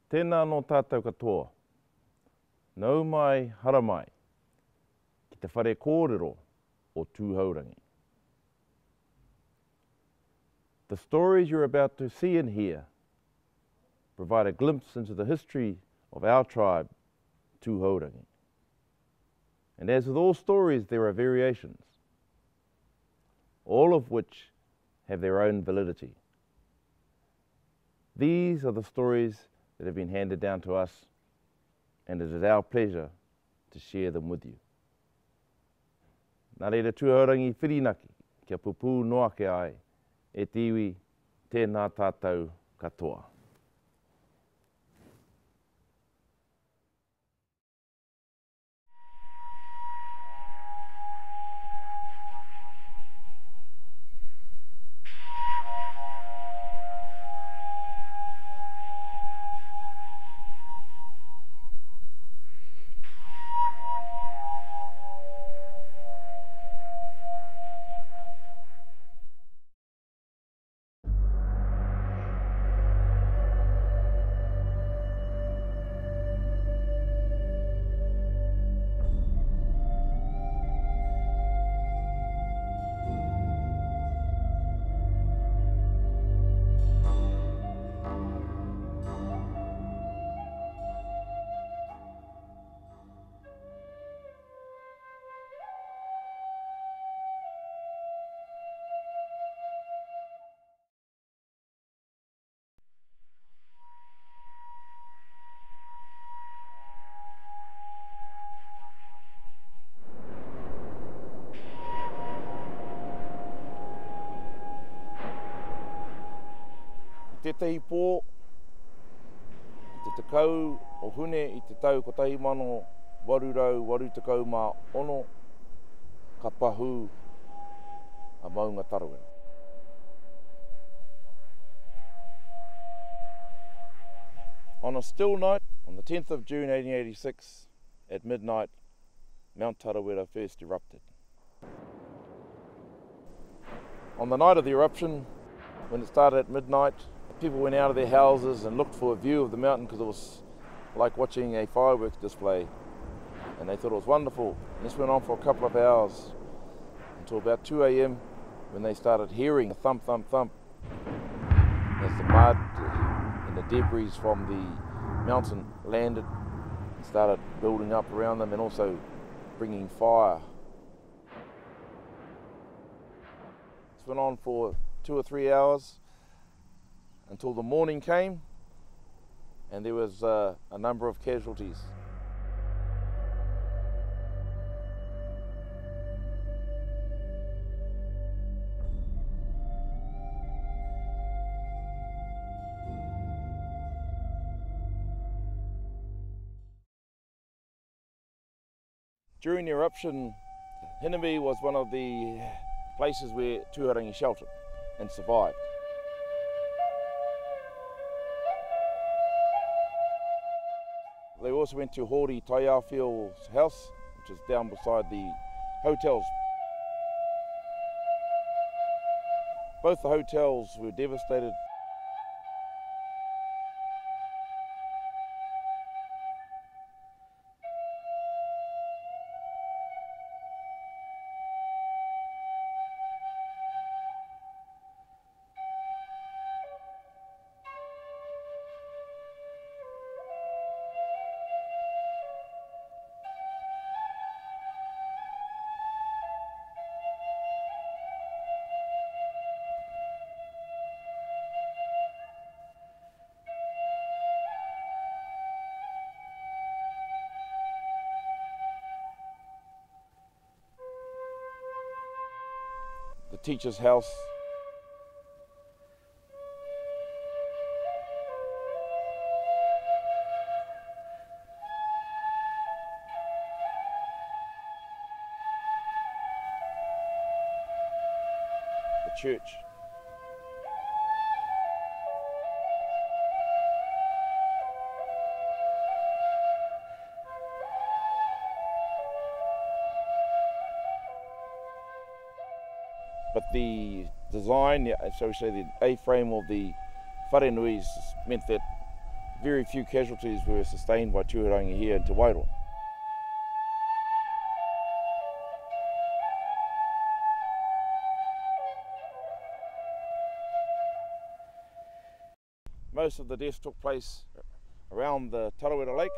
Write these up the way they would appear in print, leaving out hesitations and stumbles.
Tēnā no tātou katoa, nau mai hara mai, ki te whare kōrero o Tūhourangi. The stories you're about to see and hear provide a glimpse into the history of our tribe, Tūhourangi. And as with all stories, there are variations, all of which have their own validity. These are the stories that have been handed down to us, and it is our pleasure to share them with you. Nā reira Tūhourangi whirinaki, kia pupu noa ke ai, e tiwi tēnā tātou katoa. Tētahi pō, i te tekau o hune i te tau 1886 ka pahu a maunga Tarawera. On a still night, on the 10th of June 1886, at midnight, Mount Tarawera first erupted. On the night of the eruption, when it started at midnight, people went out of their houses and looked for a view of the mountain because it was like watching a fireworks display, and they thought it was wonderful. And this went on for a couple of hours until about 2 a.m. when they started hearing a thump, thump, thump as the mud and the debris from the mountain landed and started building up around them and also bringing fire. This went on for 2 or 3 hours until the morning came, and there was a number of casualties. During the eruption, Hinami was one of the places where Tūhourangi sheltered and survived. They also went to Hori Taiawhio's house, which is down beside the hotels. Both the hotels were devastated. The teacher's house, the church, but the design, so we say the A-frame of the wharenuis meant that very few casualties were sustained by Tūhourangi here in Tarawera. Most of the deaths took place around the Tarawera lake.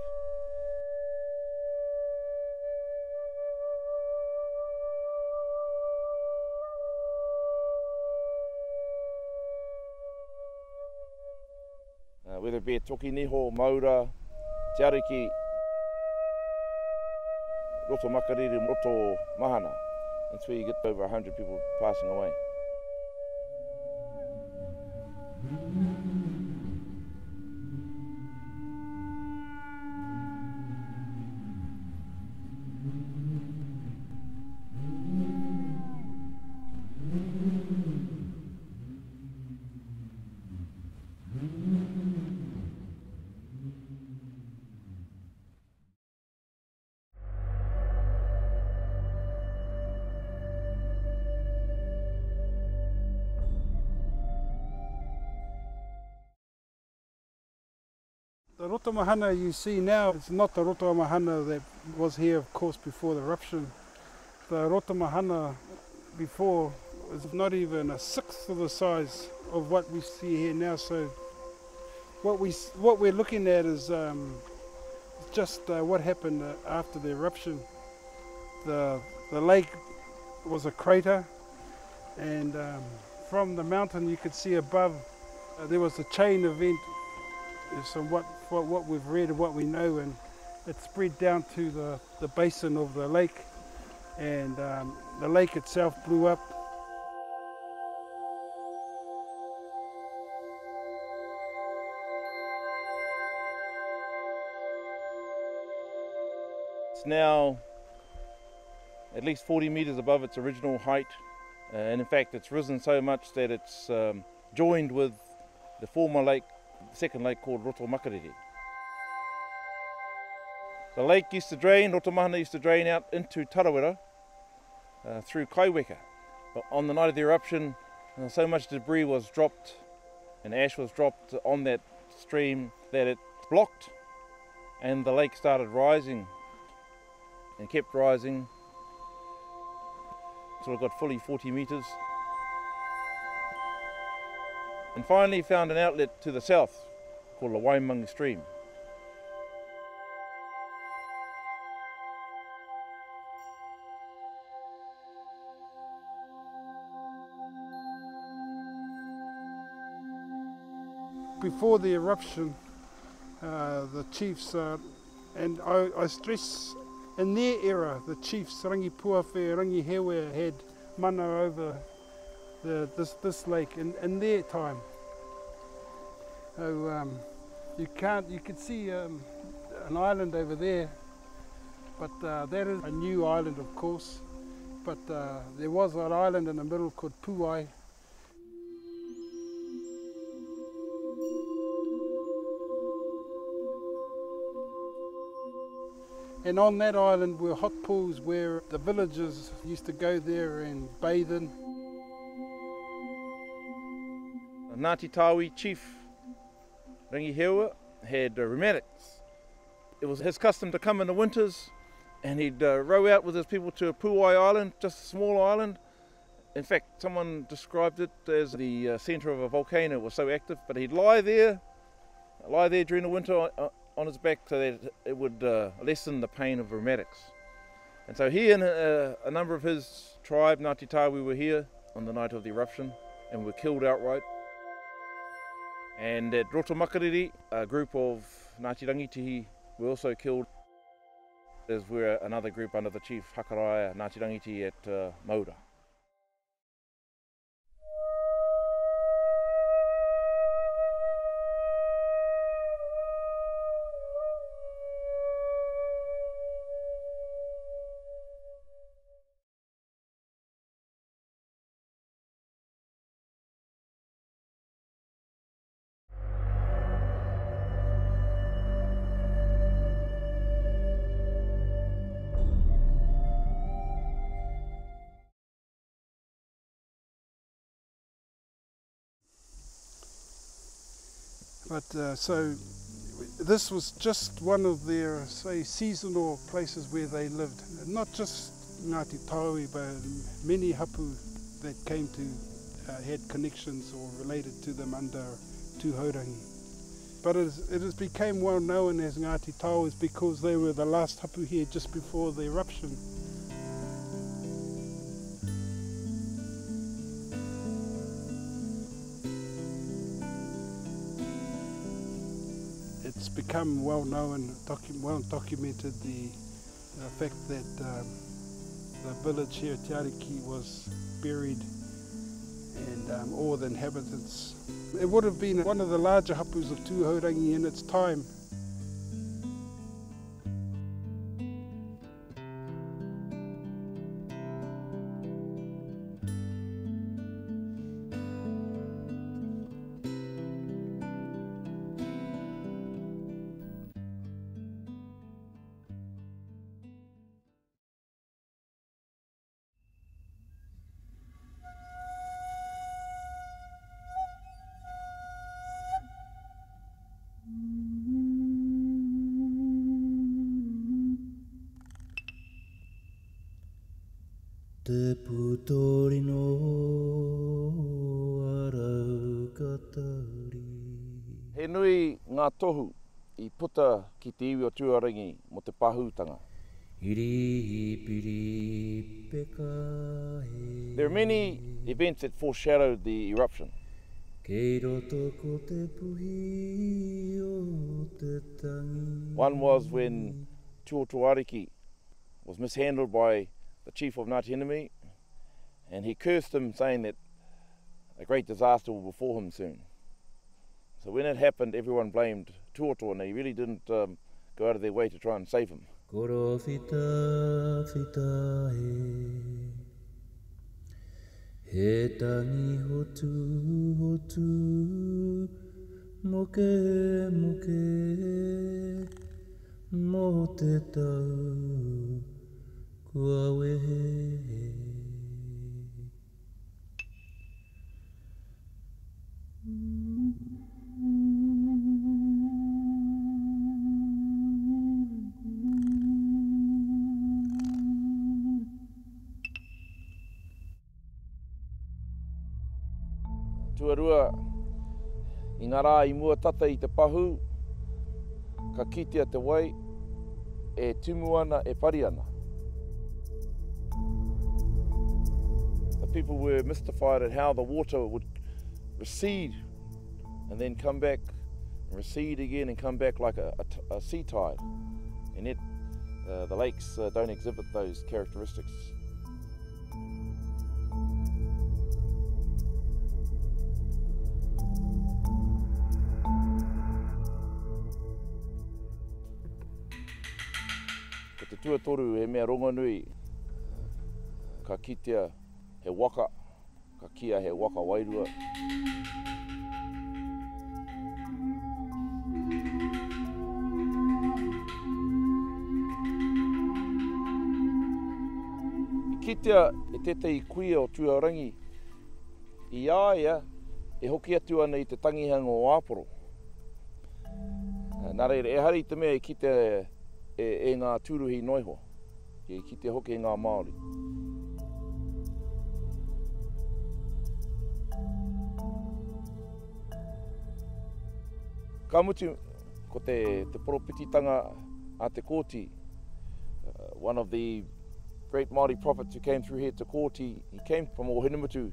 Whether it be at Toki Niho, Maura, Te Ariki, Roto Makariri, Roto Mahana. That's where you get over 100 people passing away. The roto mahana you see now is not the roto mahana that was here, of course, before the eruption. The roto mahana before was not even a sixth of the size of what we see here now. So what we're looking at is just what happened after the eruption. The lake was a crater, and from the mountain you could see above there was a chain event. From what we've read and what we know, and it spread down to the basin of the lake, and the lake itself blew up. It's now at least 40 metres above its original height, and in fact it's risen so much that it's joined with the former lake, the second lake called Roto Makariri. The lake used to drain, Roto Mahana used to drain out into Tarawera through Kaiweka. But on the night of the eruption, so much debris was dropped and ash was dropped on that stream that it blocked, and the lake started rising and kept rising until it got fully 40 metres. And finally found an outlet to the south called the Waimangi stream. Before the eruption, the chiefs, and I stress in their era, the chiefs Rangi Puawhe, Rangi Hewe had mana over this lake in their time. So you can see an island over there, but that is a new island, of course. But there was an island in the middle called Puai. And on that island were hot pools where the villagers used to go there and bathe in. Ngāti Tāwi chief Rangi Hewa had rheumatics. It was his custom to come in the winters and he'd row out with his people to a Puai island, just a small island. In fact, someone described it as the centre of a volcano. It was so active, but he'd lie there during the winter on his back so that it would lessen the pain of rheumatics. And so he and a number of his tribe, Ngāti Tāwi, were here on the night of the eruption and were killed outright. And at Roto Makariri, a group of Ngāti Rangitihi were also killed, as were another group under the chief Hakaraya Ngāti Rangitihi at Maura. But so This was just one of their, say, seasonal places where they lived. Not just Ngāti Tarawera, but many hapu that came to, had connections or related to them under Tūhourangi. But it has became well known as Ngāti Tarawera because they were the last hapu here just before the eruption. It's become well known and well documented the fact that the village here at Te Ariki was buried and all the inhabitants. It would have been one of the larger hapus of Tūhourangi in its time. Te putori no arau katari. He nui ngā tohu I puta ki te iwi o Tūhourangi mo te pahūtanga. Iri peka he. There are many events that foreshadowed the eruption. Kei roto ko te puhi o te tangi. One was when Tūhourangi was mishandled by the chief of Ngāti Hinimi, and he cursed him, saying that a great disaster will befall him soon. So when it happened, everyone blamed Tūhourangi, and they really didn't go out of their way to try and save him. Koro fita fita he tangi hotu hotu moke moke mo te tau kua wehe. Tuarua, I ngā rā I mua tata I te pahu, ka kitea te wai, e tumu ana, e pari ana. The people were mystified at how the water would recede and then come back, and recede again and come back like a sea tide. And yet the lakes don't exhibit those characteristics. Ko te tuatoru he mea rongonui, ka kitea he waka, ka kia he waka wairua. I kitea e tetei kuia o Tūhourangi, I āia e hoki atu ana I te tangihanga o Āporo. Nā reira, e hari te mea I kitea e ngā tūruhi noiho, I kitea hoki e ngā Māori. Ka mutu ko te poropititanga a te Kōti. One of the great Māori prophets who came through here to Kōti, he came from Ohinumutu.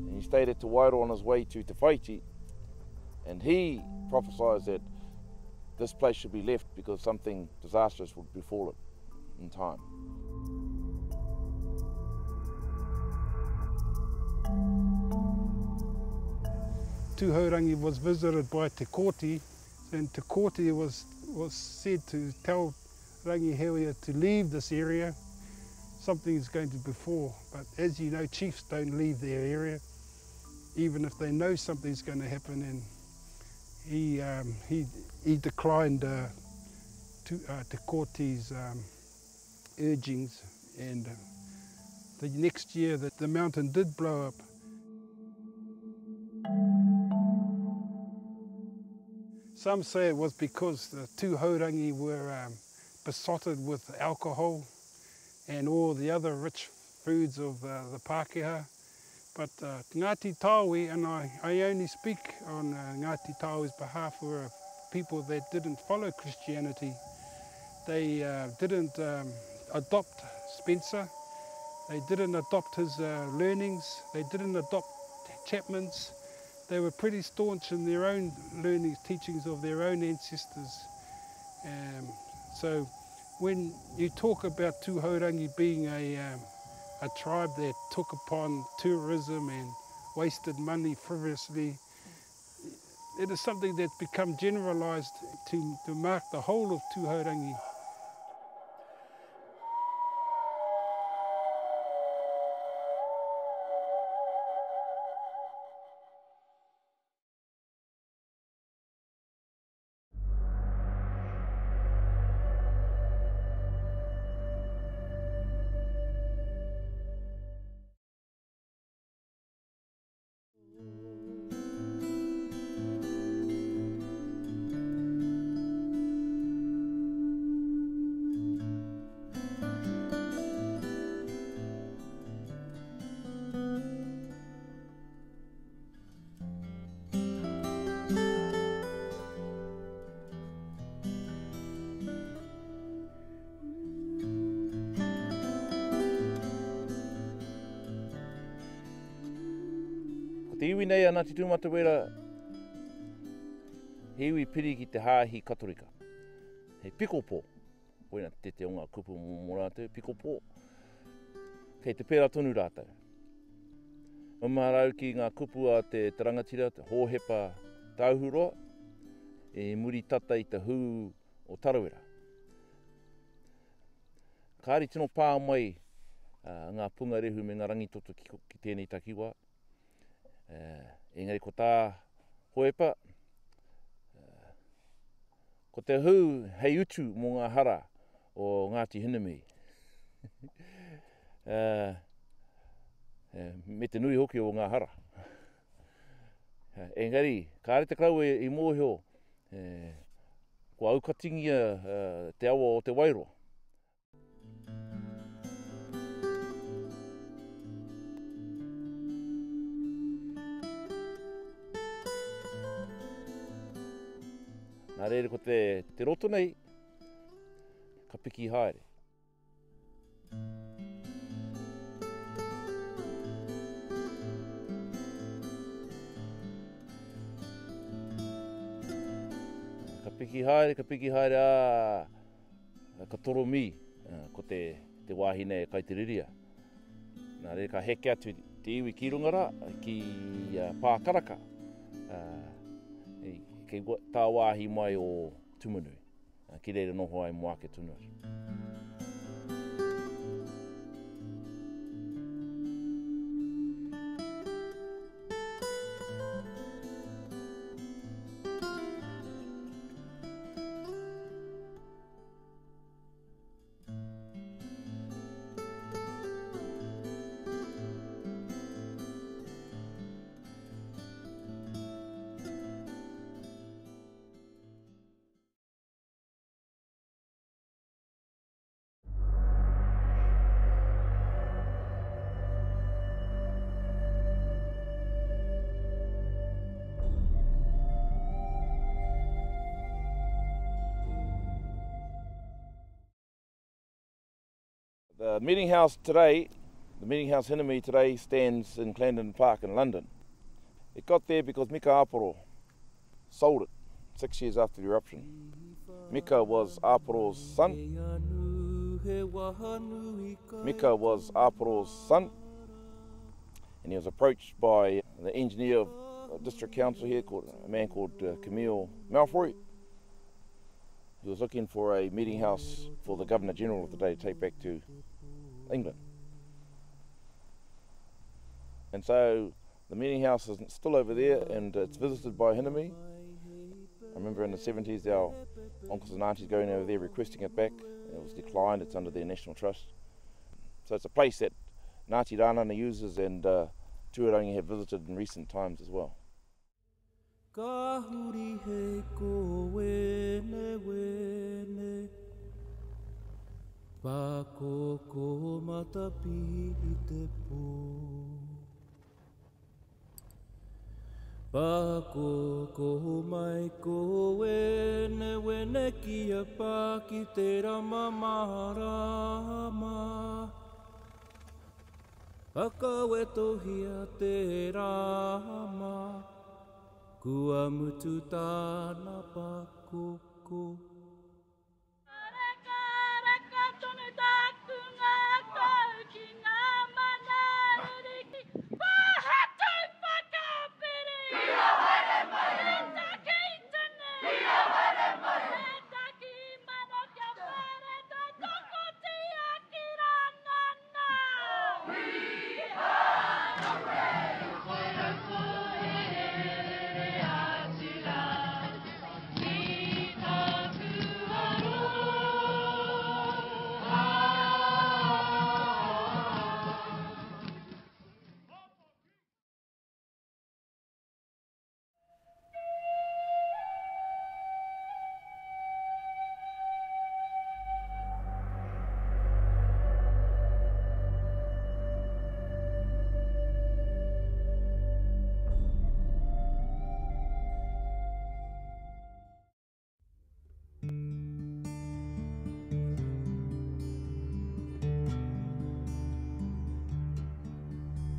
And he stayed at Te Wairo on his way to Te Whaiti, and he prophesied that this place should be left because something disastrous would befall it in time. Tūhourangi was visited by Te Kōti, and Te Kōti was said to tell Rangiheria to leave this area. Something is going to befall, but as you know, chiefs don't leave their area, even if they know something's going to happen. And he declined Te Kōti's urgings, and the next year that the mountain did blow up. Some say it was because the Tūhourangi were besotted with alcohol and all the other rich foods of the Pākehā. But Ngāti Tāui, and I only speak on Ngāti Tāui's behalf, were people that didn't follow Christianity. They didn't adopt Spencer, they didn't adopt his learnings, they didn't adopt Chapman's. They were pretty staunch in their own learnings, teachings of their own ancestors. So when you talk about Tūhourangi being a tribe that took upon tourism and wasted money frivolously, it is something that's become generalised to mark the whole of Tūhourangi. Te iwi nei ana te Tarawera, he iwi piri ki te hāhi katorika. He pikopo, koina te onga kupu mō rātou, pikopo, kei te pēra tonu rātou. Mamarau ki ngā kupu a te tarangatira, te hōhepa tauhuroa, e muri tata i te hū o Tarawera. Kāri tino pā mai ngā pungarehu me ngā rangitoto ki tēnei takiwā. Engari ko tā hōhepa, ko te hū hei utu mō ngā hara o Ngāti Hinamei. Me te nui hoki o ngā hara. Engari, kāre te krau i mōhio, ko aukatingia te awa o te Wairoa. Nā reire ko te roto nei, ka piki haere. Ka piki haere ka toro mi, ko te wāhine e kaitiriria. Nā reire ka heke atu te iwi ki rungara, ki Pākaraka. Kei tā wāhi mai o Tumanui, ki reira noho ai moake tunu atu. The meeting house Hinamei today stands in Clarendon Park in London. It got there because Mika Aporo sold it 6 years after the eruption. Mika was Aporo's son. And he was approached by the engineer of district council here, a man called Camille Malfoy. He was looking for a meeting house for the Governor General of the day to take back to England. And so the meeting house is still over there and it's visited by Hinamei. I remember in the 70s our uncles and aunties going over there requesting it back. It was declined, it's under their National Trust. So it's a place that Ngāti Rānana uses and Tūhourangi have visited in recent times as well. Ka huri he ko wene wene Pa ko matapi I te pō Pa ko mai ko wene wene Kia pā ki te rama marama Pakawe tohia te rama Kua mutu tāna pakoko. Reka, reka, tonu tāku ngā kau ki ngā mana ruriki. Pāhatu whakapiri! Kia whare mai! E taki tunu! Kia whare mai! E taki mano kia whare tai toko ti aki ranana! We are the way! Whare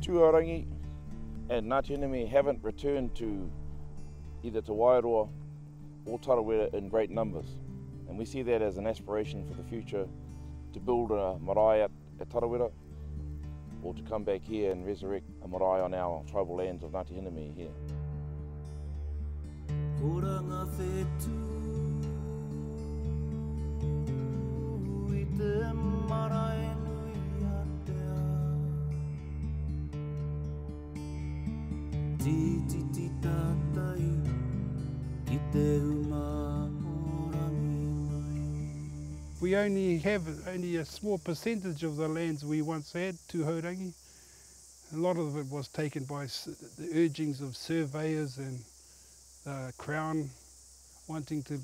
Tūhourangi and Ngāti Enemy haven't returned to either to Wairoa or Tarawera in great numbers. And we see that as an aspiration for the future to build a marae at Tarawera or to come back here and resurrect a marae on our tribal lands of Ngāti Enemy here. Koranga whetū I te marae nui atea Ti tātai ki te Tūhourangi mai We only have a small percentage of the lands we once had, Tūhourangi. A lot of it was taken by the urgings of surveyors and the Crown wanting to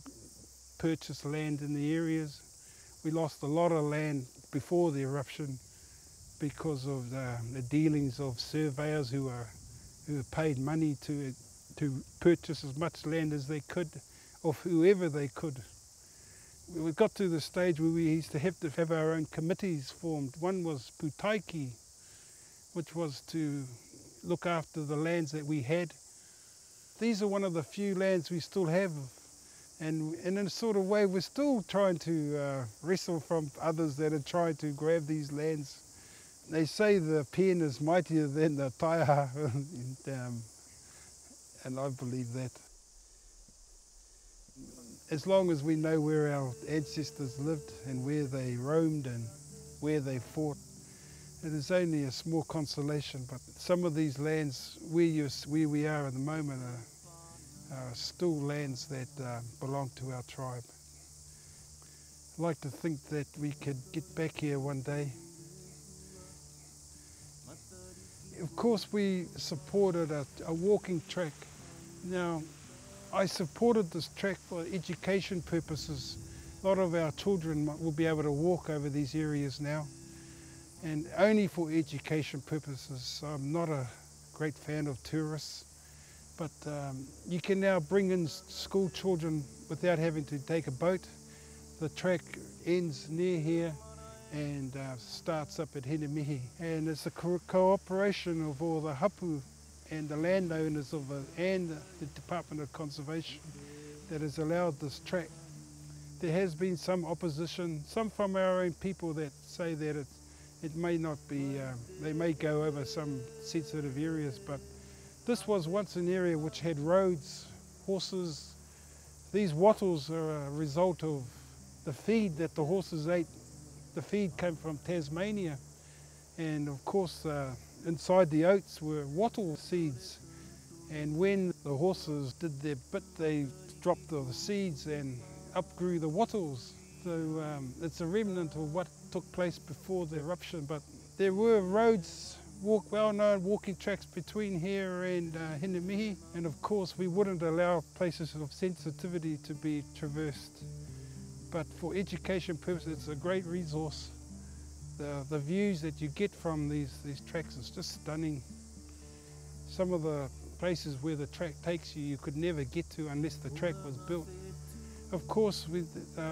purchase land in the areas. We lost a lot of land before the eruption because of the dealings of surveyors who paid money to purchase as much land as they could, of whoever they could. We got to the stage where we used to have our own committees formed. One was Putaiki, which was to look after the lands that we had. These are one of the few lands we still have, and in a sort of way we're still trying to wrestle from others that are trying to grab these lands. They say the pen is mightier than the taiaha, and I believe that. As long as we know where our ancestors lived and where they roamed and where they fought, it is only a small consolation, but some of these lands where we are at the moment are still lands that belong to our tribe. I'd like to think that we could get back here one day. Of course we supported a walking track. Now, I supported this track for education purposes. A lot of our children will be able to walk over these areas now, and only for education purposes. I'm not a great fan of tourists, but you can now bring in school children without having to take a boat. The track ends near here and starts up at Henemihi, and it's a cooperation of all the hapu and the landowners and the Department of Conservation that has allowed this track. There has been some opposition, some from our own people that say that it may not be, they may go over some sensitive areas, but this was once an area which had roads, horses. These wattles are a result of the feed that the horses ate. The feed came from Tasmania, and of course inside the oats were wattle seeds, and when the horses did their bit they dropped the seeds and up grew the wattles. So it's a remnant of what took place before the eruption, but there were roads well-known walking tracks between here and Hinemihi, and of course we wouldn't allow places of sensitivity to be traversed. But for education purposes, it's a great resource. The views that you get from these tracks is just stunning. Some of the places where the track takes you, you could never get to unless the track was built. Of course,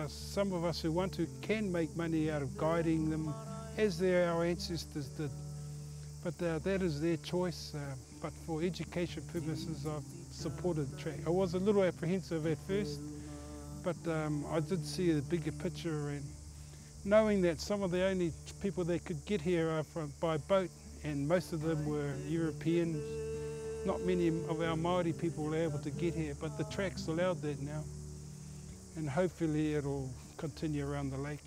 some of us who want to can make money out of guiding them, as our ancestors did. But that is their choice. But for education purposes, I've supported the track. I was a little apprehensive at first, but I did see the bigger picture, and knowing that some of the only people that could get here are by boat, and most of them were Europeans. Not many of our Māori people were able to get here, but the track's allowed that now, and hopefully it'll continue around the lake.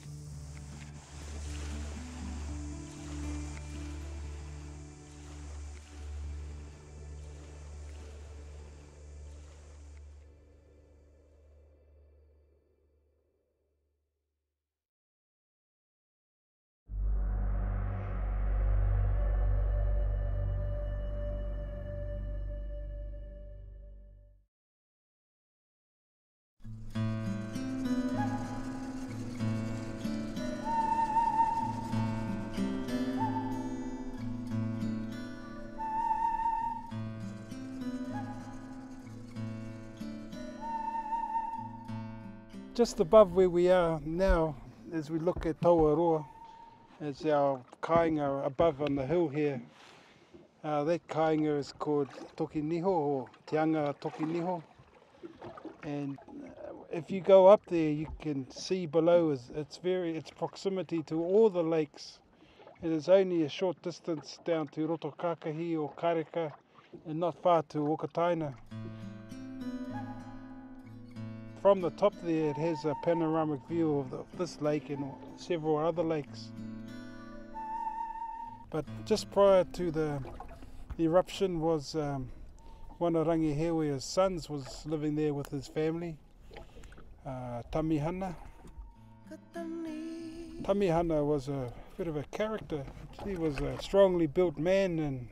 Just above where we are now, as we look at Tarawera, as our kāinga above on the hill here, that kāinga is called Toki Niho, or Te Anga Toki Niho. And if you go up there, you can see below its proximity to all the lakes. It is only a short distance down to Rotokakahi or Kareka, and not far to Okataina. From the top there, it has a panoramic view of this lake and several other lakes. But just prior to the eruption was one of Rangihewea's sons was living there with his family, Tamihana. Tamihana was a bit of a character. He was a strongly built man, and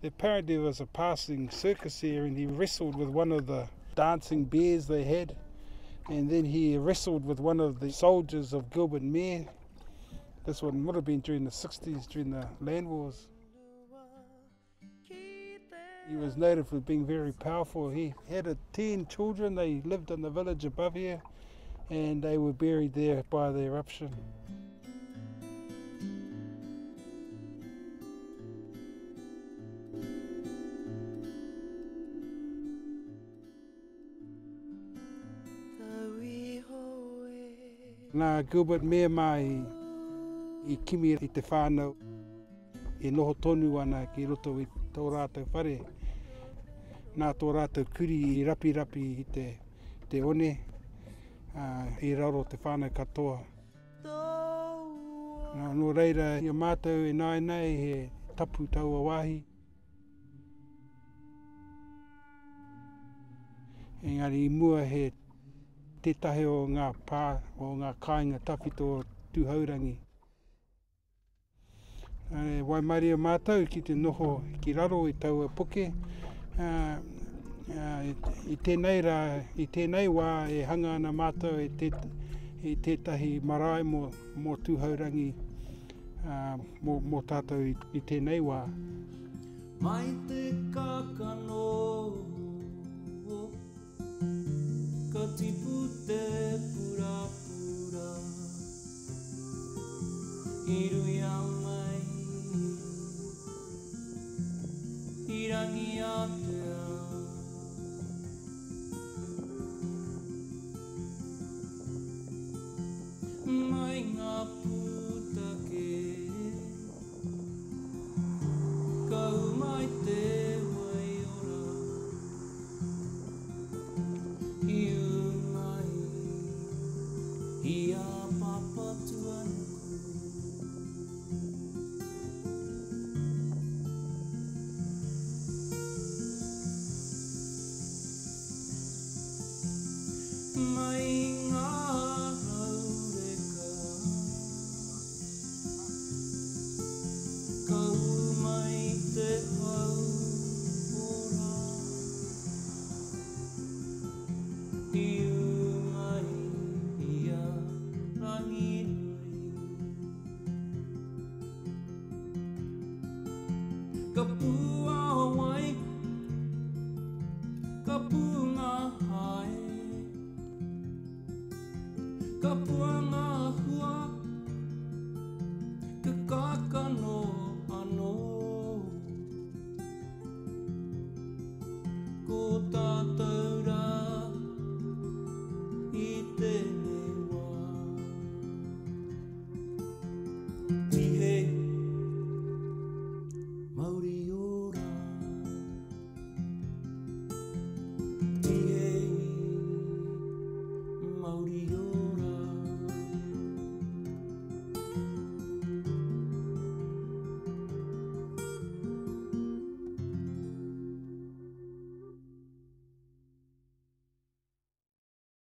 apparently there was a passing circus here, and he wrestled with one of the dancing bears they had, and then he wrestled with one of the soldiers of Gilbert Mayor. This one would have been during the 60s, during the land wars. He was noted for being very powerful. He had 10 children. They lived in the village above here, and they were buried there by the eruption. Nā Gilbert Mayor mai I kimi I te whānau e noho tonu ana ki roto I tō rātou whare. Nā tō rātou kuri I rapi I te one I raro te whānau katoa. Nō reira I mātou e nei he tapu taua wāhi. Engari I mua he tētahi o ngā pā o ngā kāinga tawhito Tūhourangi. Wai maari o mātou ki te noho ki raro I taua poke. I tēnei wā e hanga ana mātou e tētahi marae mō Tūhourangi mō tātou I tēnei wā. Mai te kakano ka tipu te pura pura I rui a mai I rangi a te ao mai ngā pūtake ka umai te waiora mai